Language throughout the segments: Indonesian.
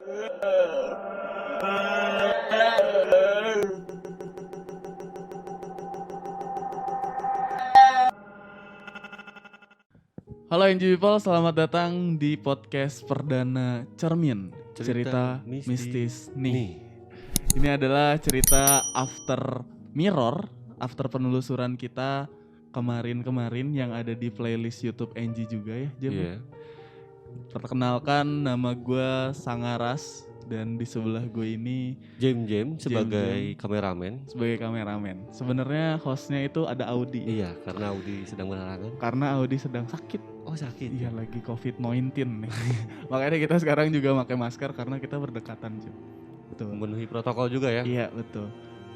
Halo NG People, selamat datang di podcast perdana Cermin, cerita mistis nih. Ini adalah cerita after mirror, after penelusuran kita kemarin yang ada di playlist YouTube NG juga ya, Jem. Iya. Perkenalkan, nama gue Sangaras dan di sebelah gue ini Jem sebagai kameramen. Sebagai kameramen. Sebenarnya hostnya itu ada Audi. Iya, karena Audi sedang berhalangan. Karena Audi sedang sakit. Oh, sakit. Iya, lagi COVID-19 nih. Makanya kita sekarang juga pakai masker karena kita berdekatan, Jem. Betul. Memenuhi protokol juga ya. Iya, betul.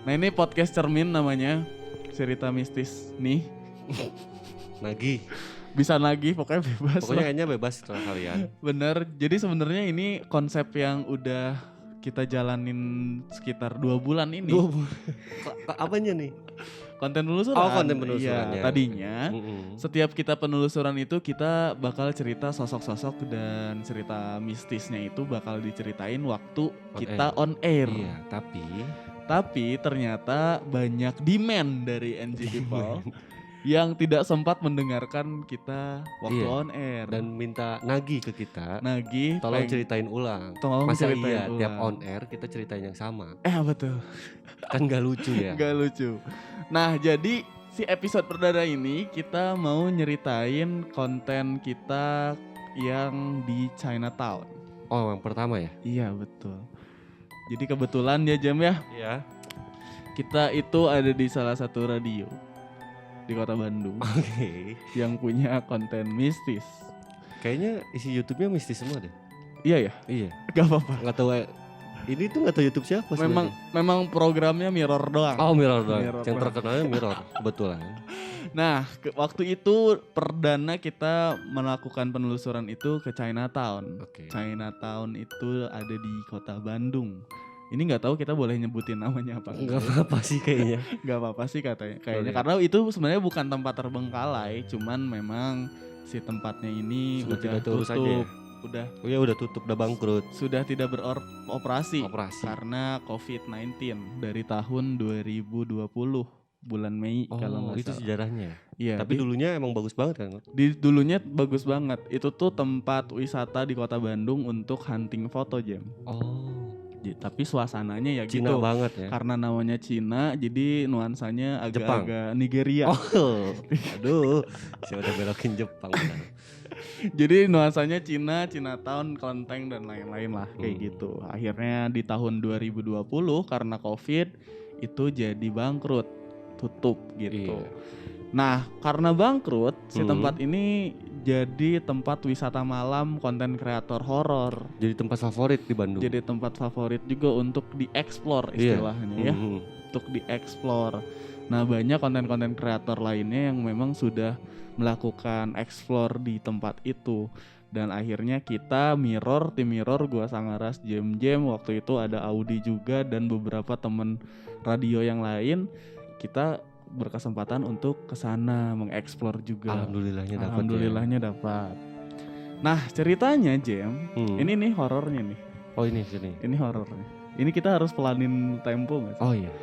Nah, ini podcast Cermin namanya, cerita mistis nih. Nagih. Bisa lagi, pokoknya bebas. Pokoknya kayaknya bebas setelah kalian. Bener. Jadi sebenarnya ini konsep yang udah kita jalanin sekitar 2 bulan ini. Apanya nih? Konten penelusuran. Oh, konten penelusurannya. Iya, tadinya setiap kita penelusuran itu kita bakal cerita sosok-sosok dan cerita mistisnya itu bakal diceritain waktu kita on air. Iya, tapi ternyata banyak demand dari NG People yang tidak sempat mendengarkan kita waktu on air dan minta nagih ke kita. Nagih, tolong ceritain ulang. Masa iya tiap on air kita ceritain yang sama? Betul. Kan gak lucu ya? Gak lucu. Nah, jadi si episode perdana ini kita mau nyeritain konten kita yang di Chinatown. Oh, yang pertama ya? Iya, betul. Jadi kebetulan ya Jam ya. Iya. Kita itu ada di salah satu radio di Kota Bandung. Oke. Yang punya konten mistis. Kayaknya isi YouTube-nya mistis semua deh. Iya ya? Iya. Gak apa-apa. Gak tahu. Ini tuh gak tahu YouTube siapa sebenarnya. Memang programnya mirror doang. Oh, mirror doang. Yang terkenalnya mirror kebetulan. Nah, waktu itu perdana kita melakukan penelusuran itu ke Chinatown. Okay. Chinatown itu ada di Kota Bandung. Ini nggak tahu kita boleh nyebutin namanya apa? Nggak apa-apa sih kayaknya. Nggak apa-apa sih kayaknya. Karena itu sebenarnya bukan tempat terbengkalai, cuman memang si tempatnya ini udah tutup. Aja ya? Udah tutup, udah bangkrut. Sudah tidak beroperasi karena COVID-19 dari tahun 2020 bulan Mei kalau nggak salah. Itu sejarahnya. Iya. Tapi dulunya emang bagus banget kan? Dulunya bagus banget. Itu tuh tempat wisata di Kota Bandung untuk hunting foto, Jam. Oh. Tapi suasananya ya Cina gitu. Banget ya. Karena namanya Cina, jadi nuansanya agak-agak Nigeria. Oh. Aduh. Saya udah belokin Jepang. Jadi nuansanya Chinatown, kelenteng dan lain-lain lah kayak gitu. Akhirnya di tahun 2020 karena COVID itu jadi bangkrut, tutup gitu. Iya. Nah, karena bangkrut, si tempat ini jadi tempat wisata malam konten kreator horor. Jadi tempat favorit di Bandung. Jadi tempat favorit juga untuk dieksplor istilahnya ya. Untuk dieksplor. Nah, banyak konten-konten kreator lainnya yang memang sudah melakukan explore di tempat itu. Dan akhirnya kita tim mirror, gua Sangaras, Jem, waktu itu ada Audi juga dan beberapa temen radio yang lain, kita berkesempatan untuk kesana mengeksplor juga. Alhamdulillahnya dapat. Nah, ceritanya Jem, ini nih horornya nih. Oh, ini sini. Ini horornya. Ini kita harus pelanin tempo nggak sih? Oh iya.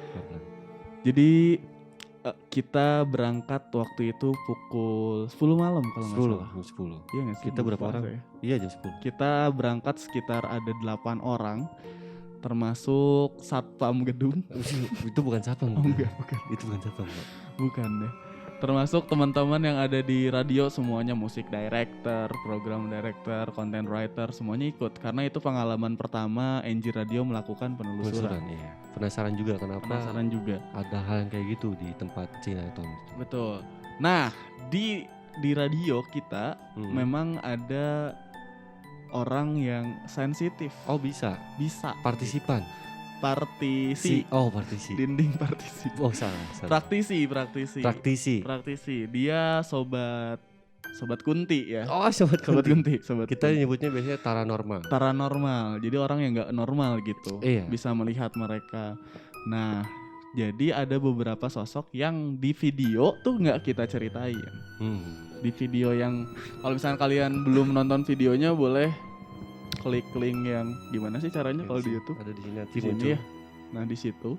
Jadi kita berangkat waktu itu pukul 10 malam kalau nggak salah. 10. Iya nggak sih? Kita berapa orang? Ya? Iya jam 10. Kita berangkat sekitar ada 8 orang, termasuk satpam gedung. Itu bukan satpam. Oh enggak, bukan. Itu bukan satpam. Bukan deh. Termasuk teman-teman yang ada di radio semuanya, musik director, program director, content writer, semuanya ikut. Karena itu pengalaman pertama NG Radio melakukan penelusuran. Iya. Penasaran juga kenapa? Penasaran juga. Ada hal yang kayak gitu di tempat Chinatown. Betul. Nah, di radio kita memang ada orang yang sensitif. Oh, bisa. Partisipan. Partisi. Partisi. Dinding partisi. Oh, salah. Praktisi. Dia sobat Kunti ya. Oh, sobat Kunti. Kita nyebutnya biasanya Paranormal. Jadi orang yang nggak normal gitu. Iya. Bisa melihat mereka. Nah, jadi ada beberapa sosok yang di video tuh nggak kita ceritain. Di video yang kalau misalnya kalian belum nonton videonya boleh klik link yang gimana sih caranya kalau di YouTube? Ada di sini nanti Di sini muncul. ya. Nah di situ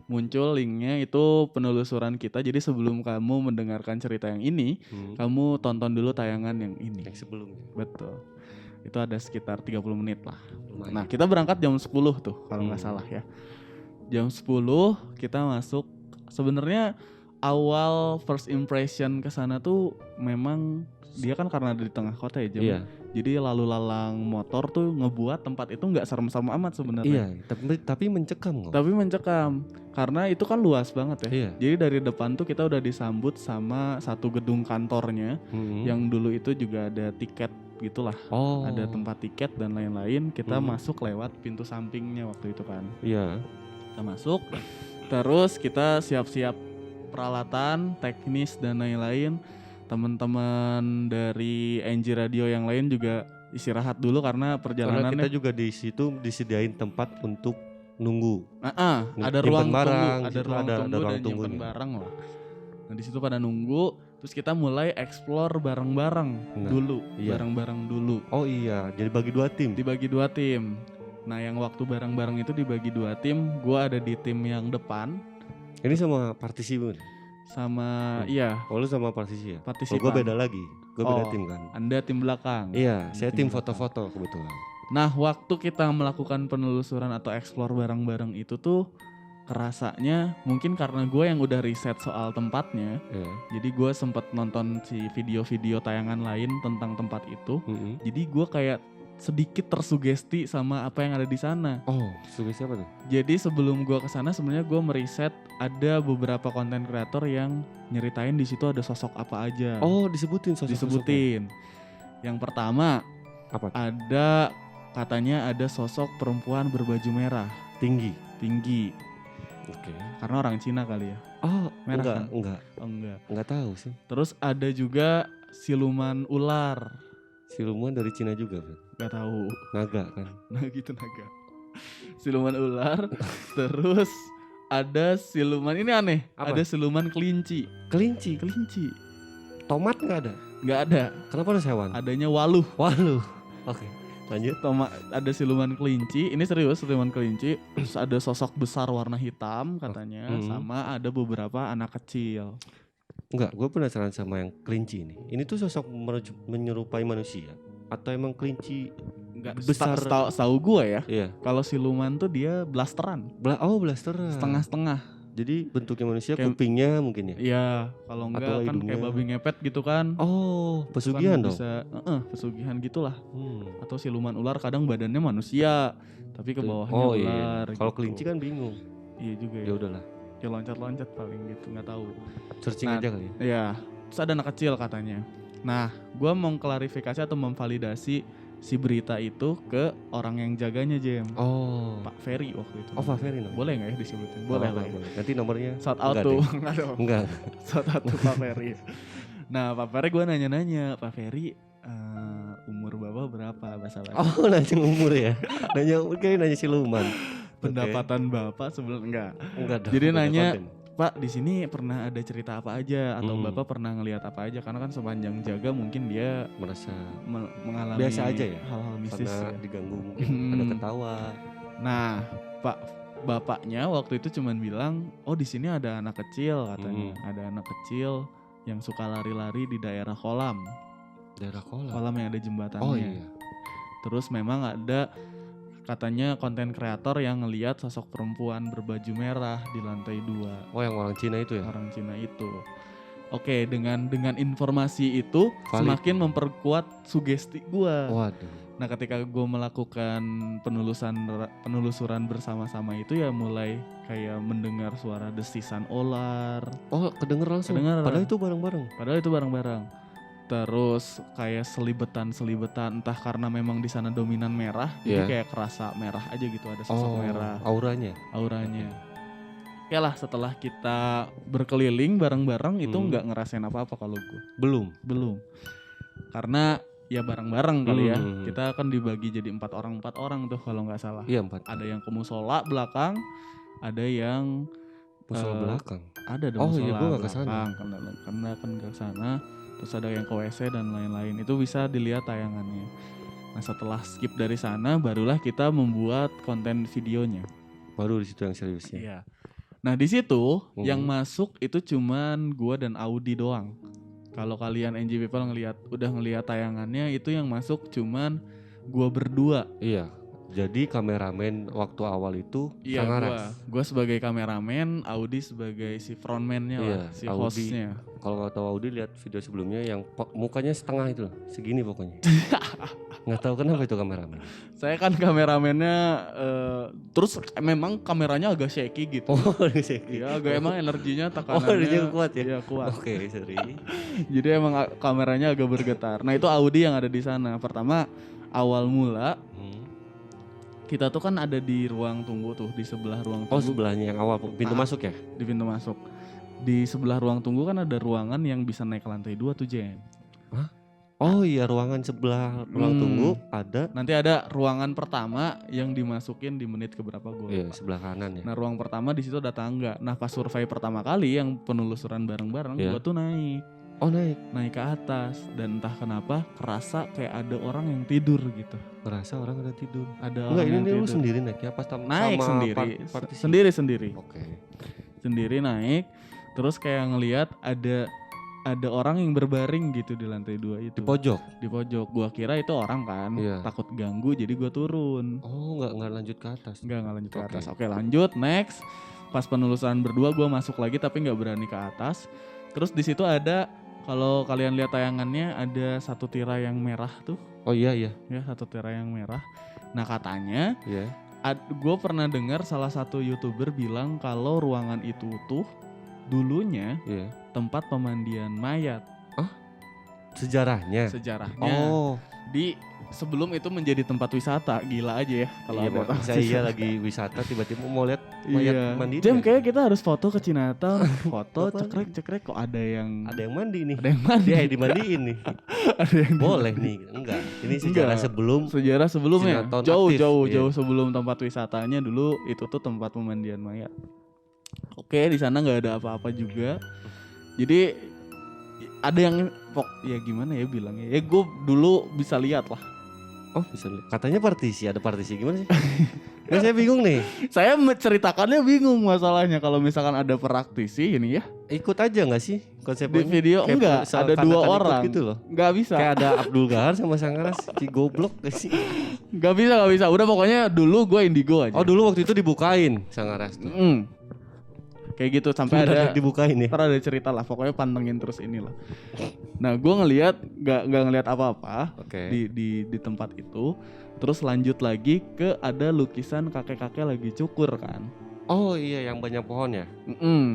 muncul linknya itu penelusuran kita. Jadi sebelum kamu mendengarkan cerita yang ini, kamu tonton dulu tayangan yang ini. Yang sebelumnya. Betul. Itu ada sekitar 30 menit lah. Lumayan. Nah kita berangkat jam 10 tuh kalau nggak salah ya. Jam 10 kita masuk. Sebenarnya awal first impression kesana tuh memang dia kan karena ada di tengah kota ya Jam. Iya. Jadi lalu lalang motor tuh ngebuat tempat itu nggak serem-serem amat sebenarnya. Iya, tapi mencekam kok. Tapi mencekam karena itu kan luas banget ya. Iya. Jadi dari depan tuh kita udah disambut sama satu gedung kantornya yang dulu itu juga ada tiket gitulah. Ada tempat tiket dan lain-lain. Kita masuk lewat pintu sampingnya waktu itu kan. Iya. Kita masuk, terus kita siap-siap peralatan, teknis dan lain-lain. Teman-teman dari NG Radio yang lain juga istirahat dulu karena perjalanannya. Karena kita juga di situ disediain tempat untuk nunggu. Ada ruang barang, tunggu, ada ruang tunggu dan nyimpen barang lah. Nah di situ pada nunggu, terus kita mulai explore bareng-bareng dulu, bareng-bareng dulu. Oh iya, jadi bagi 2 tim. Dibagi 2 tim. Nah yang waktu bareng-bareng itu dibagi 2 tim, gua ada di tim yang depan. Ini sama partisi bukan? Sama iya. Oh lu sama partisi ya? Partisipan. Gue beda lagi. Gue beda tim kan. Anda tim belakang. Iya, saya tim foto-foto kebetulan. Nah waktu kita melakukan penelusuran atau explore bareng-bareng itu tuh kerasanya mungkin karena gue yang udah riset soal tempatnya. Jadi gue sempet nonton si video-video tayangan lain tentang tempat itu. Jadi gue kayak sedikit tersugesti sama apa yang ada di sana. Oh, sugesti apa tuh? Jadi sebelum gue kesana sebenarnya gue meriset ada beberapa konten kreator yang nyeritain di situ ada sosok apa aja. Oh, disebutin sosok. Disebutin. Yang pertama apa? Ada katanya ada sosok perempuan berbaju merah. Tinggi. Oke. Karena orang Cina kali ya. Oh, merah enggak. Kan? Enggak. Enggak tahu sih. Terus ada juga siluman ular. Siluman dari Cina juga kan? Gak tahu. Naga kan? Nah gitu naga. Siluman ular. Terus ada siluman ini aneh. Apa? Ada siluman kelinci. Kelinci. Tomat nggak ada? Nggak ada. Kenapa harus hewan? Adanya waluh. Oke. Lanjut. Ada siluman kelinci. Ini serius siluman kelinci. Terus ada sosok besar warna hitam katanya. Sama ada beberapa anak kecil. Enggak, gue penasaran sama yang kelinci ini. Ini tuh sosok menyerupai manusia atau emang kelinci enggak besar? Tahu gue ya. Iya. Kalau siluman tuh dia blasteran. Blasteran. Setengah-setengah. Jadi bentuknya manusia, kupingnya mungkin ya? Iya, kalau enggak kan kayak babi ngepet gitu kan. Oh, pesugihan kan dong? Bisa, pesugihan gitulah. Atau siluman ular kadang badannya manusia, tapi ke bawahnya ular. Iya. Kalau kelinci kan bingung. Iya juga ya. Ya udahlah. Ya loncat-loncat paling gitu, nggak tahu. Searching aja kali ya. Iya, terus ada anak kecil katanya. Nah, gue mau klarifikasi atau memvalidasi si berita itu ke orang yang jaganya Oh, Pak Ferry waktu itu. Oh, Pak Ferry no? Boleh nggak ya disebutin? Boleh lah. Nanti nomornya. Shout out tuh. Enggak. Shout out tuh Pak Ferry. Nah, Pak Ferry gue nanya-nanya, Pak Ferry umur bapak berapa basa-basi? Oh, nanya umur ya? nanya siluman. Pendapatan bapak sebelum enggak dong. Jadi nanya, Pak di sini pernah ada cerita apa aja atau bapak pernah ngelihat apa aja, karena kan sepanjang jaga mungkin dia merasa mengalami biasa aja ya, hal-hal mistis karena diganggu mungkin ada ketawa. Nah bapaknya waktu itu cuman bilang, oh di sini ada anak kecil katanya, ada anak kecil yang suka lari-lari di daerah kolam yang ada jembatannya. Oh iya. Terus memang ada katanya konten kreator yang ngelihat sosok perempuan berbaju merah di lantai 2. Oh, yang orang Cina itu ya? Orang Cina itu. Oke, dengan informasi itu valid. Semakin memperkuat sugesti gua. Waduh. Nah, ketika gua melakukan penelusuran bersama-sama itu ya mulai kayak mendengar suara desisan ular. Oh, kedenger langsung. Padahal itu bareng-bareng. Terus kayak selibetan entah karena memang di sana dominan merah, jadi kayak kerasa merah aja gitu, ada sosok merah. Auranya. Ya lah, setelah kita berkeliling bareng-bareng itu nggak ngerasain apa-apa kalau gue. Belum. Karena ya bareng-bareng kali ya. Kita kan dibagi jadi 4 orang tuh kalau nggak salah. Iya, 4. Ada yang ke musola belakang, ada yang musola belakang. Ada musola. Oh iya, gue nggak kesana. Karena kan ke sana. Terus ada yang ke WC dan lain-lain. Itu bisa dilihat tayangannya. Nah setelah skip dari sana barulah kita membuat konten videonya. Baru di situ yang seriusnya. Iya. Nah di situ yang masuk itu cuman gua dan Audi doang. Kalau kalian NG People udah ngelihat tayangannya, itu yang masuk cuman gua berdua. Iya. Jadi kameramen waktu awal itu Sangaras. Gua sebagai kameramen, Audi sebagai si frontman-nya lah, si Audi, hostnya. Kalau nggak tahu Audi lihat video sebelumnya yang mukanya setengah itu loh, segini pokoknya. Nggak tahu kenapa itu kameramen. Saya kan kameramennya, terus memang kameranya agak shaky gitu. Oh, shaky. Iya, agak emang energinya tekanannya. Energinya kuat ya? Iya kuat. Oke, sorry. Jadi emang kameranya agak bergetar. Nah itu Audi yang ada di sana. Pertama awal mula. Kita tuh kan ada di ruang tunggu tuh, di sebelah ruang tunggu. Oh sebelahnya yang awal, pintu masuk ya? Di pintu masuk. Di sebelah ruang tunggu kan ada ruangan yang bisa naik ke lantai 2 tuh Jen. Hah? Oh iya, ruangan sebelah ruang tunggu ada. Nanti ada ruangan pertama yang dimasukin di menit keberapa gue. Iya, sebelah kanan ya. Nah ruang pertama di situ ada tangga. Nah pas survei pertama kali yang penelusuran bareng-bareng, gue tuh naik. Oh naik ke atas, dan entah kenapa kerasa kayak ada orang yang tidur gitu. Ngerasa orang ada tidur. Ada enggak, orang ini lu sendiri naiknya pas naik sama sendiri. Oke. Sendiri naik, terus kayak ngelihat ada orang yang berbaring gitu di lantai 2 itu. Di pojok. Gua kira itu orang kan, takut ganggu jadi gua turun. Oh, enggak lanjut ke atas. Enggak lanjut ke atas. Oke, lanjut next. Pas penelusuran berdua gua masuk lagi tapi enggak berani ke atas. Terus di situ ada, kalau kalian lihat tayangannya, ada satu tirai yang merah tuh. Oh iya. Ya, satu tirai yang merah. Nah katanya, gue pernah dengar salah satu YouTuber bilang kalau ruangan itu tuh dulunya tempat pemandian mayat. Sejarahnya? Oh. Sebelum itu menjadi tempat wisata. Gila aja ya kalau ada saya lagi wisata tiba-tiba mau lihat mayat mandi. Jam kayak kita harus foto ke Chinatown. Foto cekrek kok ada yang mandi nih. Ada yang mandi. Dia dimandiin nih. Ada yang boleh nih. Enggak. Ini sejarah sebelumnya. Jauh sebelum tempat wisatanya dulu itu tuh tempat pemandian mayat. Oke, di sana nggak ada apa-apa juga. Jadi ada yang ya gimana ya bilangnya. Ya gue dulu bisa lihat lah. Oh bisa lihat. Katanya ada partisi gimana sih? Nah, saya bingung nih. Saya menceritakannya bingung masalahnya. Kalau misalkan ada praktisi ini ya. Ikut aja gak sih konsepnya? Di video enggak, ada 2 orang gitu loh. Gak bisa. Kayak ada Abdul Gahar sama Sangaras. Goblok gak sih? Gak bisa. Udah pokoknya dulu gue indigo aja. Oh dulu waktu itu dibukain Sangaras tuh. Kayak gitu sampai ada dibukain ya. Ntar ada cerita lah, pokoknya pantengin terus inilah. Nah gue ngelihat gak ngelihat apa-apa di tempat itu. Terus lanjut lagi ke ada lukisan kakek-kakek lagi cukur kan. Oh iya, yang banyak pohon ya?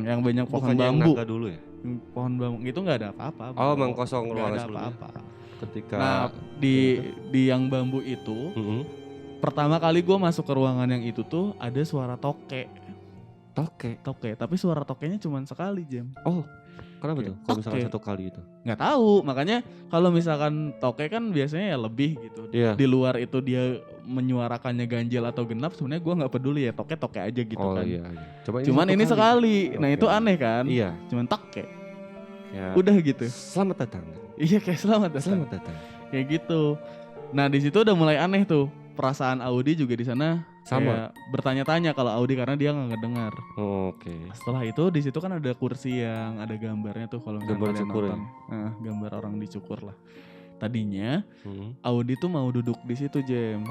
Yang banyak pohon bukannya bambu. Bukannya dulu ya? Pohon bambu itu nggak ada apa-apa. Oh emang kosong ruangan apa-apa. Ketika di yang bambu itu, pertama kali gue masuk ke ruangan yang itu tuh ada suara toke, tapi suara tokenya cuma sekali Jam. Oh, kenapa tuh? Kalau misalkan 1 kali itu? Nggak tahu, makanya kalau misalkan toke kan biasanya ya lebih gitu. Di luar itu dia menyuarakannya ganjil atau genap, sebenarnya gue nggak peduli ya, toke aja gitu kan. Iya. Cuman ini sekali. Nah itu aneh kan? Iya. Cuman toke. Ya. Udah gitu. Selamat datang. Iya kayak selamat datang. Kayak gitu. Nah di situ udah mulai aneh tuh. Perasaan Audi juga di sana sama bertanya-tanya kalau Audi karena dia nggak ngedengar. Oke. Setelah itu di situ kan ada kursi yang ada gambarnya tuh kalau gambar cukur. Gambar orang dicukur lah. Tadinya Audi tuh mau duduk di situ Jem.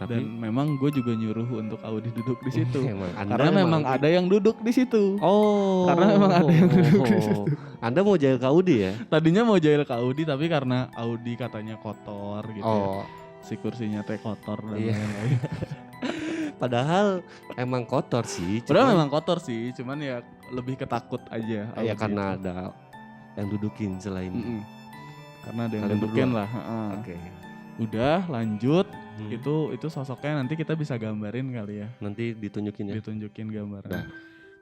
Dan memang gue juga nyuruh untuk Audi duduk di situ. Karena memang ada yang duduk di situ. Karena memang ada yang duduk di situ. Anda mau jahil ke Audi ya? Tadinya mau jahil ke Audi tapi karena Audi katanya kotor gitu ya. Si kursinya teh kotor dan lain-lain. Padahal emang kotor sih. Memang kotor sih, cuman ya lebih ketakut aja. Ya karena ada yang dudukin selain. Karena ada yang dudukin lah. Udah lanjut. Itu sosoknya nanti kita bisa gambarin kali ya. Nanti ditunjukin ya. Ditunjukin gambarnya.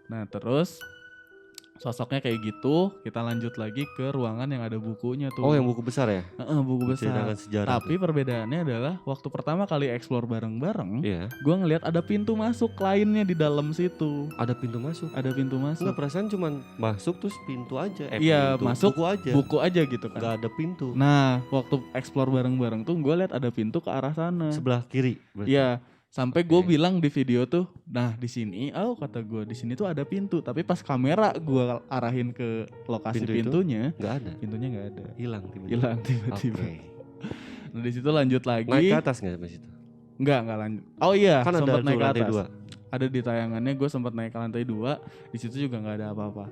Nah terus Sosoknya kayak gitu, kita lanjut lagi ke ruangan yang ada bukunya tuh. Oh, yang buku besar ya? Buku besar. Tapi tuh. Perbedaannya adalah waktu pertama kali explore bareng-bareng, gue ngelihat ada pintu masuk lainnya di dalam situ. Ada pintu masuk? Ada pintu masuk. Enggak, perasaan cuman masuk terus pintu aja. Iya, masuk buku aja gitu kan. Gak ada pintu. Nah, waktu explore bareng-bareng tuh gue lihat ada pintu ke arah sana. Sebelah kiri berarti? Iya. Sampai gue bilang di video tuh, nah di sini, kata gue di sini tuh ada pintu, tapi pas kamera gue arahin ke lokasi pintunya, nggak ada. Pintunya nggak ada. Hilang tiba-tiba. Okay. Nah di situ lanjut lagi. Naik ke atas nggak di situ? Nggak lanjut. Oh iya, kan sempat naik ke atas. 2. Ada di tayangannya gue sempat naik ke lantai 2, di situ juga nggak ada apa-apa.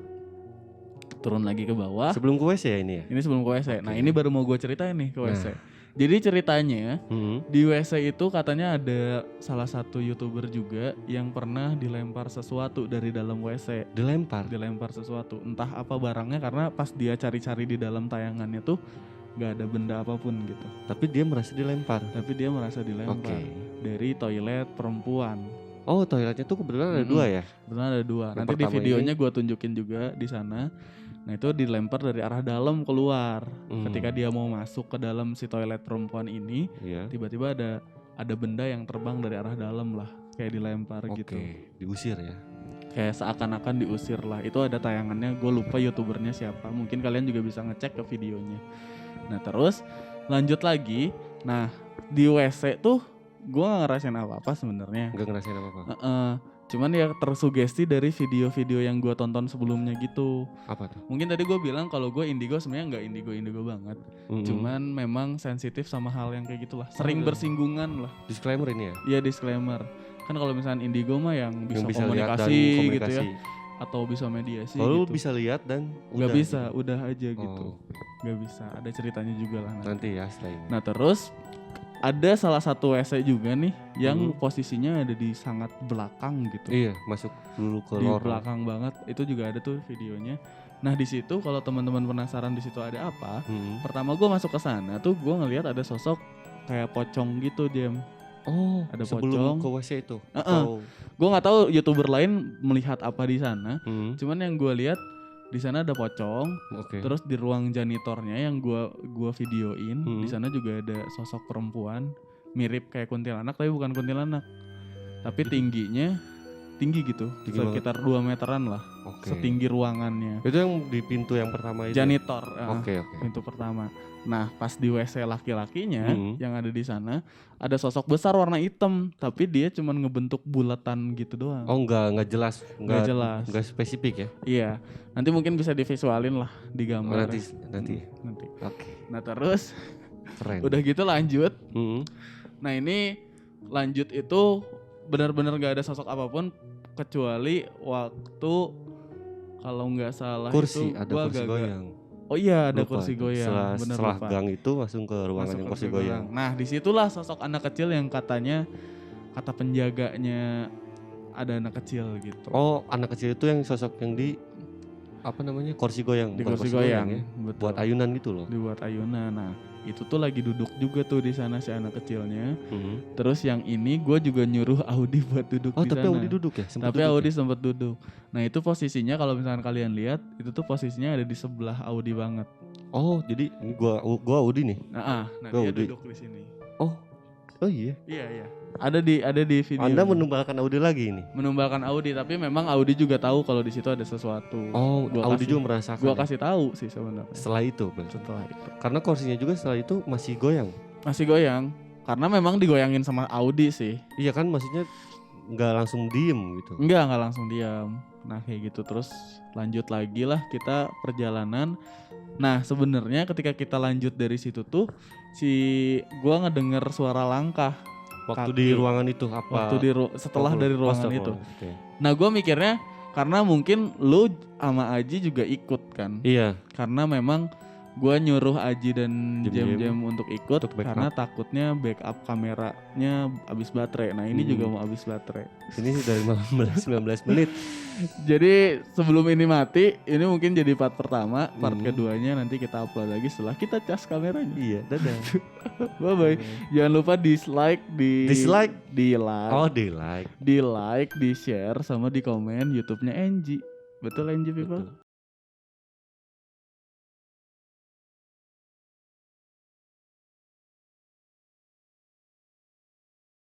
Turun lagi ke bawah. Sebelum ke WC ya ini ya? Ini sebelum ke WC. Okay. Nah ini baru mau gue ceritain nih ke WC. Jadi ceritanya di WC itu katanya ada salah satu YouTuber juga yang pernah dilempar sesuatu dari dalam WC. Dilempar sesuatu, entah apa barangnya, karena pas dia cari-cari di dalam tayangannya tuh gak ada benda apapun gitu. Tapi dia merasa dilempar. Dari toilet perempuan. Oh, toiletnya tuh kebetulan ada 2 ya? Kebetulan ada 2. Nanti di videonya gue tunjukin juga di sana. Nah itu dilempar dari arah dalam keluar. Ketika dia mau masuk ke dalam si toilet perempuan ini, tiba-tiba ada benda yang terbang dari arah dalam lah, kayak dilempar gitu. Diusir ya? Kayak seakan-akan diusir lah. Itu ada tayangannya, gue lupa YouTubernya siapa. Mungkin kalian juga bisa ngecek ke videonya. Nah terus lanjut lagi. Nah di WC tuh gue gak ngerasain apa-apa sebenarnya. Gak ngerasain apa-apa? Cuman ya tersugesti dari video-video yang gue tonton sebelumnya gitu. Apa tuh? Mungkin tadi gue bilang kalau gue indigo sebenarnya nggak indigo banget. Cuman memang sensitif sama hal yang kayak gitulah. Sering bersinggungan lah. Disclaimer ini ya? Iya disclaimer. Kan kalau misalnya indigo mah yang bisa komunikasi gitu ya. Atau bisa mediasi kalau gitu. Bisa lihat dan nggak bisa, udah aja gitu. Nggak bisa, ada ceritanya juga lah nanti ya setelah ini. Nah terus ada salah satu WC juga nih yang posisinya ada di sangat belakang gitu. Iya, masuk dulu ke di belakang banget. Itu juga ada tuh videonya. Nah di situ kalau teman-teman penasaran di situ ada apa, pertama gue masuk ke sana tuh gue ngelihat ada sosok kayak pocong gitu, Jem. Oh, ada sebelum pocong ke WC itu. Gue nggak tahu YouTuber lain melihat apa di sana. Cuman yang gue lihat di sana ada pocong. Terus di ruang janitornya yang gua videoin, di sana juga ada sosok perempuan mirip kayak kuntilanak tapi bukan kuntilanak. Tapi tinggi gitu, sekitar 2 meteran lah. Setinggi ruangannya. Itu yang di pintu yang pertama itu. Janitor. Pintu pertama. Nah, pas di WC laki-lakinya yang ada di sana ada sosok besar warna hitam, tapi dia cuma ngebentuk bulatan gitu doang. Oh, enggak jelas. Enggak spesifik ya? Iya. Nanti mungkin bisa divisualin lah di gambar. Nanti. Nah, terus keren. Udah gitu lanjut. Nah, ini lanjut itu benar-benar gak ada sosok apapun kecuali waktu kalau nggak salah kursi, itu ada kursi goyang. Oh iya, ada kursi goyang. Setelah gang itu langsung ke ruangan yang kursi goyang. Nah disitulah sosok anak kecil yang kata penjaganya ada anak kecil gitu. Oh, anak kecil itu yang sosok yang di kursi goyang. Di kursi goyang ya. Buat ayunan gitu loh. Dibuat ayunan. Nah itu tuh lagi duduk juga tuh di sana si anak kecilnya. Terus yang ini gue juga nyuruh Audi buat duduk di sana. Oh tapi Audi duduk ya? Audi sempat duduk. Nah itu posisinya kalau misalkan kalian lihat itu tuh posisinya ada di sebelah Audi banget. Oh jadi ini gua Audi nih? Nah dia Audi. Duduk di sini. Oh iya? Iya. Ada di video. Anda menumbalkan Audi lagi ini? Menumbalkan Audi, tapi memang Audi juga tahu kalau di situ ada sesuatu. Oh, Audi juga merasakan. Gua kasih tahu sih sebenarnya. Setelah itu. Karena kursinya juga setelah itu masih goyang. Karena memang digoyangin sama Audi sih. Iya kan, maksudnya nggak langsung diem gitu. Nggak langsung diam. Nah kayak gitu terus lanjut lagi lah kita perjalanan. Nah sebenarnya ketika kita lanjut dari situ tuh gua ngedenger suara langkah. Waktu di ruangan itu apa? Setelah dari ruangan itu. Nah gue mikirnya karena mungkin lu sama Aji juga ikut kan. Iya. Karena memang gue nyuruh Aji dan Jam untuk ikut karena takutnya backup kameranya habis baterai. Nah ini juga mau habis baterai. Ini sudah 19 menit. Jadi sebelum ini mati, ini mungkin jadi part pertama. Part keduanya nanti kita upload lagi setelah kita cas kameranya. Iya, dadah. Bye-bye. Jangan lupa di like, di like, di share sama di komen YouTube-nya Enji. Betul Enji people? Betul.